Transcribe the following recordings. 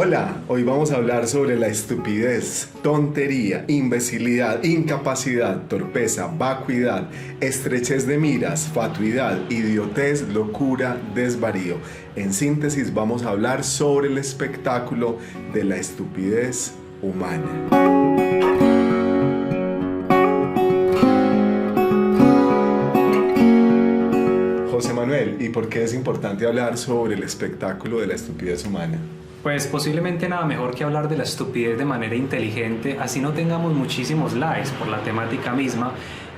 Hola, hoy vamos a hablar sobre la estupidez, tontería, imbecilidad, incapacidad, torpeza, vacuidad, estrechez de miras, fatuidad, idiotez, locura, desvarío. En síntesis, vamos a hablar sobre el espectáculo de la estupidez humana. José Manuel, ¿y por qué es importante hablar sobre el espectáculo de la estupidez humana? Pues posiblemente nada mejor que hablar de la estupidez de manera inteligente, así no tengamos muchísimos likes por la temática misma,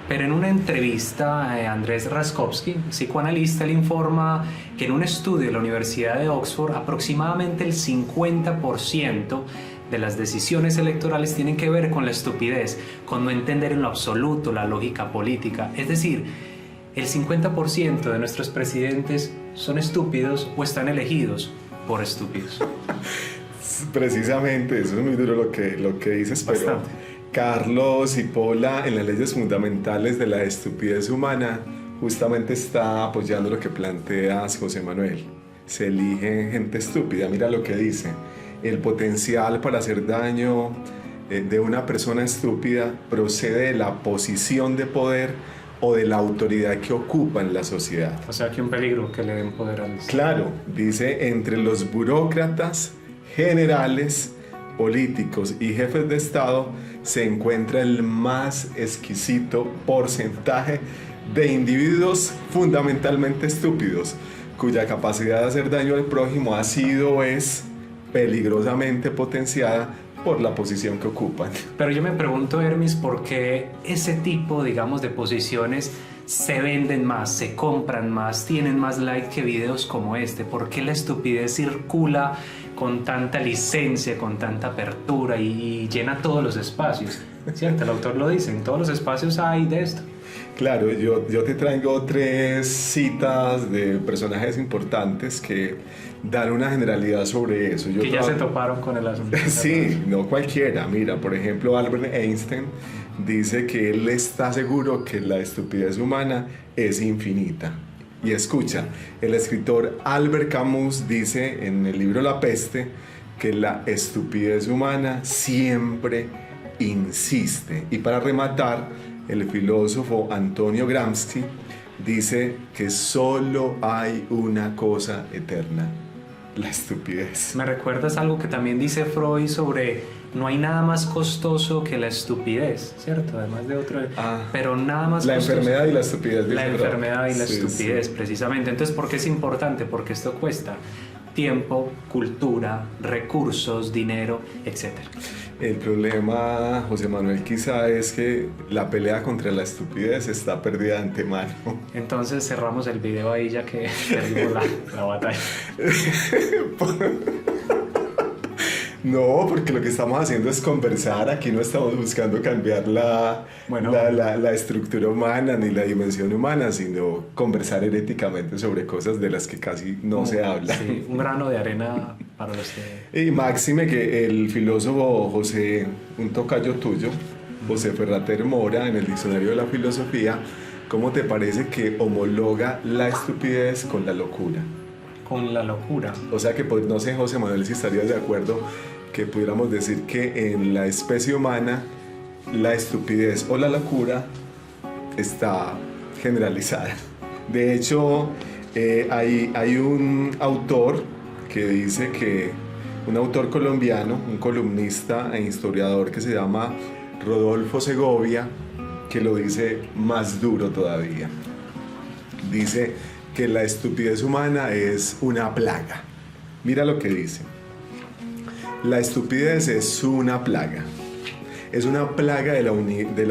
pero en una entrevista Andrés Raskovsky, psicoanalista, le informa que en un estudio de la Universidad de Oxford aproximadamente el 50% de las decisiones electorales tienen que ver con la estupidez, con no entender en lo absoluto la lógica política, es decir, el 50% de nuestros presidentes son estúpidos o están elegidos por estúpidos. Precisamente, eso es muy duro lo que dices, pero bastante. Carlos Cipolla en las leyes fundamentales de la estupidez humana justamente está apoyando lo que planteas, José Manuel. Se elige gente estúpida, mira lo que dice. El potencial para hacer daño de una persona estúpida procede de la posición de poder o de la autoridad que ocupa en la sociedad. O sea que un peligro que le den poder a los... Claro, dice, entre los burócratas, generales, políticos y jefes de Estado se encuentra el más exquisito porcentaje de individuos fundamentalmente estúpidos, cuya capacidad de hacer daño al prójimo ha sido o es peligrosamente potenciada por la posición que ocupan. Pero yo me pregunto, Hermis, ¿por qué ese tipo, digamos, de posiciones se venden más, se compran más, tienen más like que videos como este? ¿Por qué la estupidez circula con tanta licencia, con tanta apertura y llena todos los espacios? ¿Cierto? El autor lo dice, en todos los espacios hay de esto. Claro, yo te traigo 3 citas de personajes importantes que dan una generalidad sobre eso. Que ya se toparon con el asunto. Sí, no cualquiera. Mira, por ejemplo, Albert Einstein dice que él está seguro que la estupidez humana es infinita. Y escucha, el escritor Albert Camus dice en el libro La peste que la estupidez humana siempre insiste. Y para rematar, el filósofo Antonio Gramsci dice que solo hay una cosa eterna: la estupidez. Me recuerdas algo que también dice Freud sobre no hay nada más costoso que la estupidez, ¿cierto? Además de otro... pero nada más la costoso. Enfermedad y la estupidez. La enfermedad y la sí, estupidez, sí. Precisamente. Entonces, ¿por qué es importante? Porque esto cuesta tiempo, cultura, recursos, dinero, etc. El problema, José Manuel, quizá es que la pelea contra la estupidez está perdida de antemano. Entonces cerramos el video ahí ya que perdimos la batalla. No, porque lo que estamos haciendo es conversar. Aquí no estamos buscando cambiar la estructura humana ni la dimensión humana, sino conversar heréticamente sobre cosas de las que casi no se habla. Sí, un grano de arena para los que... Y máxime que el filósofo José, un tocayo tuyo, José Ferrater Mora, en el Diccionario de la Filosofía, ¿cómo te parece que homologa la estupidez con la locura? Con la locura. O sea que, pues, no sé, José Manuel, si estarías de acuerdo que pudiéramos decir que en la especie humana la estupidez o la locura está generalizada. De hecho, hay un autor que dice que, un autor colombiano, un columnista e historiador que se llama Rodolfo Segovia, que lo dice más duro todavía. Dice que la estupidez humana es una plaga. Mira lo que dice. La estupidez es una plaga. Es una plaga de la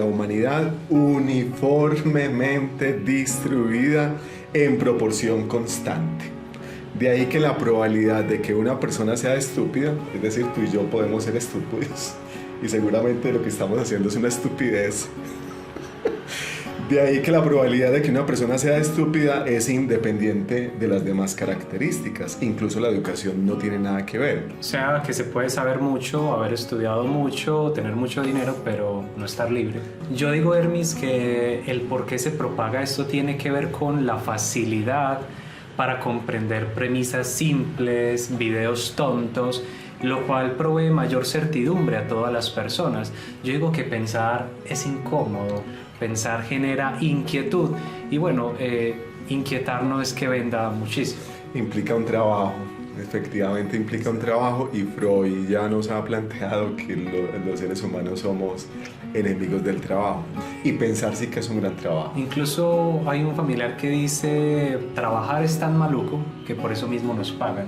humanidad uniformemente distribuida en proporción constante. De ahí que la probabilidad de que una persona sea estúpida, es decir, tú y yo podemos ser estúpidos, y seguramente lo que estamos haciendo es una estupidez. De ahí que la probabilidad de que una persona sea estúpida es independiente de las demás características. Incluso la educación no tiene nada que ver. O sea, que se puede saber mucho, haber estudiado mucho, tener mucho dinero, pero no estar libre. Yo digo, Hermis, que el por qué se propaga esto tiene que ver con la facilidad para comprender premisas simples, videos tontos, lo cual provee mayor certidumbre a todas las personas. Yo digo que pensar es incómodo, pensar genera inquietud y bueno, inquietar no es que venda muchísimo. Implica un trabajo, efectivamente implica un trabajo, y Freud ya nos ha planteado que los seres humanos somos enemigos del trabajo, y pensar sí que es un gran trabajo. Incluso hay un familiar que dice, trabajar es tan maluco que por eso mismo nos pagan.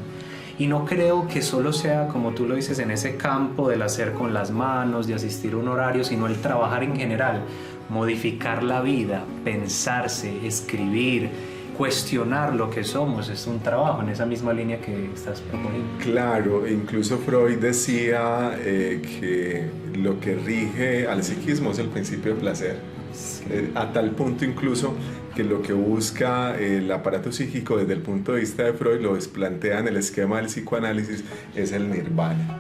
Y no creo que solo sea, como tú lo dices, en ese campo del hacer con las manos, de asistir a un horario, sino el trabajar en general, modificar la vida, pensarse, escribir, cuestionar lo que somos, es un trabajo en esa misma línea que estás proponiendo. Claro, incluso Freud decía que lo que rige al psiquismo es el principio de placer. Sí. A tal punto incluso que lo que busca el aparato psíquico desde el punto de vista de Freud, lo plantea en el esquema del psicoanálisis, es el nirvana,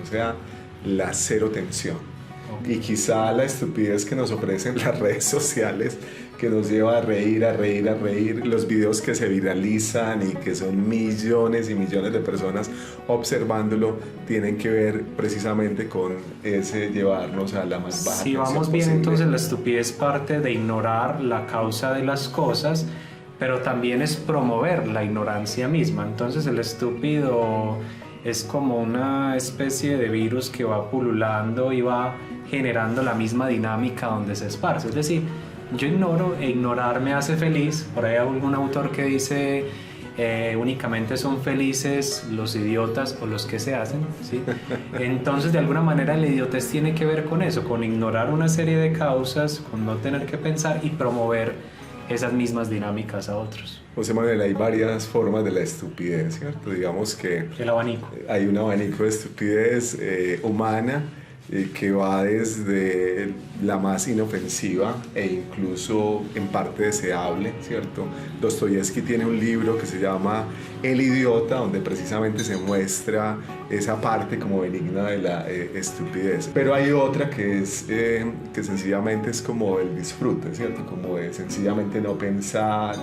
o sea, la cero tensión. Okay. Y quizá la estupidez que nos ofrecen las redes sociales, que nos lleva a reír, a reír, a reír, los videos que se viralizan y que son millones y millones de personas observándolo, tienen que ver precisamente con ese llevarnos a la más baja. Si vamos bien, entonces la estupidez parte de ignorar la causa de las cosas, pero también es promover la ignorancia misma. Entonces el estúpido es como una especie de virus que va pululando y va generando la misma dinámica donde se esparce. Es decir, yo ignoro e ignorar me hace feliz. Por ahí hay algún autor que dice únicamente son felices los idiotas o los que se hacen, ¿sí? Entonces de alguna manera la idiotez tiene que ver con eso, con ignorar una serie de causas, con no tener que pensar y promover esas mismas dinámicas a otros. José Manuel, hay varias formas de la estupidez, ¿cierto? Digamos que el abanico. Hay un abanico de estupidez humana que va desde la más inofensiva e incluso en parte deseable, ¿cierto? Dostoyevsky tiene un libro que se llama El idiota, donde precisamente se muestra esa parte como benigna de la estupidez. Pero hay otra que es que sencillamente es como el disfrute, ¿cierto? Como de sencillamente no pensar,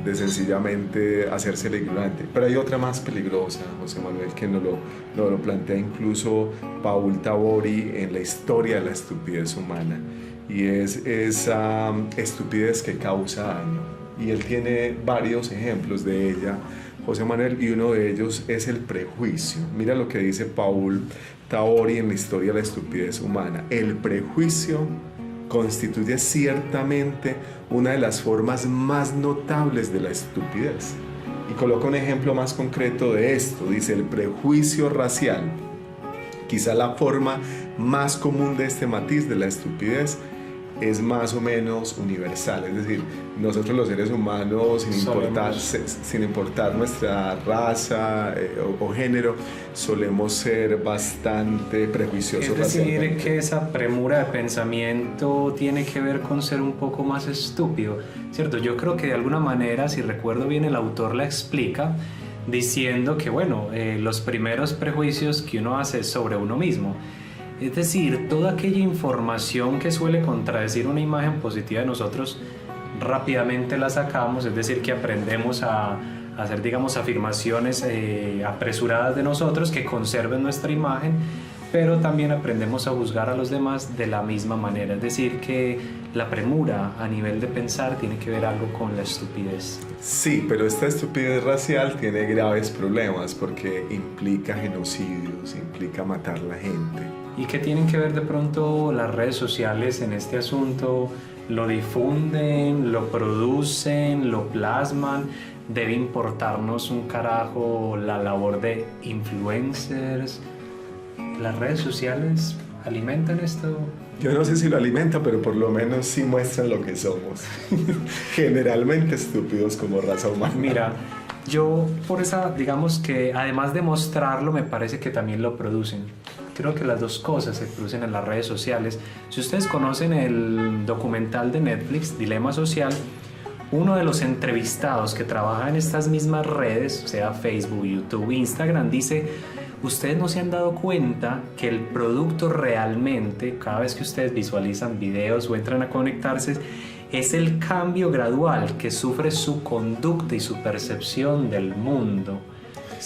de sencillamente hacerse el ignorante. Pero hay otra más peligrosa, José Manuel, que nos lo plantea incluso Paul Tabori en la historia de la estupidez humana, y es esa estupidez que causa daño. Y él tiene varios ejemplos de ella, José Manuel, y uno de ellos es el prejuicio. Mira lo que dice Paul Tabori en la historia de la estupidez humana. El prejuicio constituye ciertamente una de las formas más notables de la estupidez. Y coloca un ejemplo más concreto de esto. Dice: el prejuicio racial, quizá la forma más común de este matiz de la estupidez, es más o menos universal. Es decir, nosotros los seres humanos, sin importar nuestra raza o género, solemos ser bastante prejuiciosos. Es decir, que esa premura de pensamiento tiene que ver con ser un poco más estúpido, ¿cierto? Yo creo que de alguna manera, si recuerdo bien, el autor la explica diciendo que, bueno, los primeros prejuicios que uno hace sobre uno mismo, es decir, toda aquella información que suele contradecir una imagen positiva de nosotros, rápidamente la sacamos, es decir, que aprendemos a hacer, digamos, afirmaciones apresuradas de nosotros que conserven nuestra imagen, pero también aprendemos a juzgar a los demás de la misma manera. Es decir, que la premura a nivel de pensar tiene que ver algo con la estupidez. Sí, pero esta estupidez racial tiene graves problemas porque implica genocidios, implica matar a la gente. ¿Y qué tienen que ver de pronto las redes sociales en este asunto? ¿Lo difunden, lo producen, lo plasman? ¿Debe importarnos un carajo la labor de influencers? ¿Las redes sociales alimentan esto? Yo no sé si lo alimentan, pero por lo menos sí muestran lo que somos. Generalmente estúpidos como raza humana. Mira, yo por esa, digamos que además de mostrarlo, me parece que también lo producen. Creo que las dos cosas se producen en las redes sociales. Si ustedes conocen el documental de Netflix, Dilema Social, uno de los entrevistados que trabaja en estas mismas redes, sea Facebook, YouTube, Instagram, dice: ustedes no se han dado cuenta que el producto realmente, cada vez que ustedes visualizan videos o entran a conectarse, es el cambio gradual que sufre su conducta y su percepción del mundo.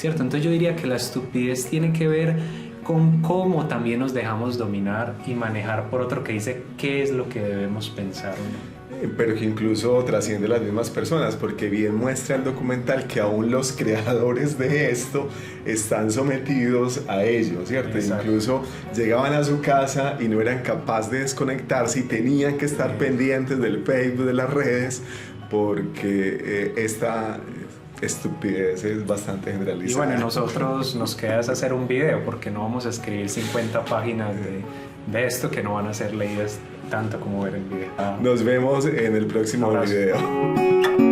¿cierto? Entonces yo diría que la estupidez tiene que ver con cómo también nos dejamos dominar y manejar por otro que dice qué es lo que debemos pensar o no. Pero que incluso trasciende las mismas personas, porque bien muestra el documental que aún los creadores de esto están sometidos a ello, ¿cierto? Exacto. Incluso llegaban a su casa y no eran capaces de desconectarse y tenían que estar pendientes del Facebook, de las redes, porque esta estupidez es bastante generalizada. Y bueno, nosotros nos queda hacer un video, porque no vamos a escribir 50 páginas de esto que no van a ser leídas tanto como ver el video. Nos vemos en el próximo Abrazo. video.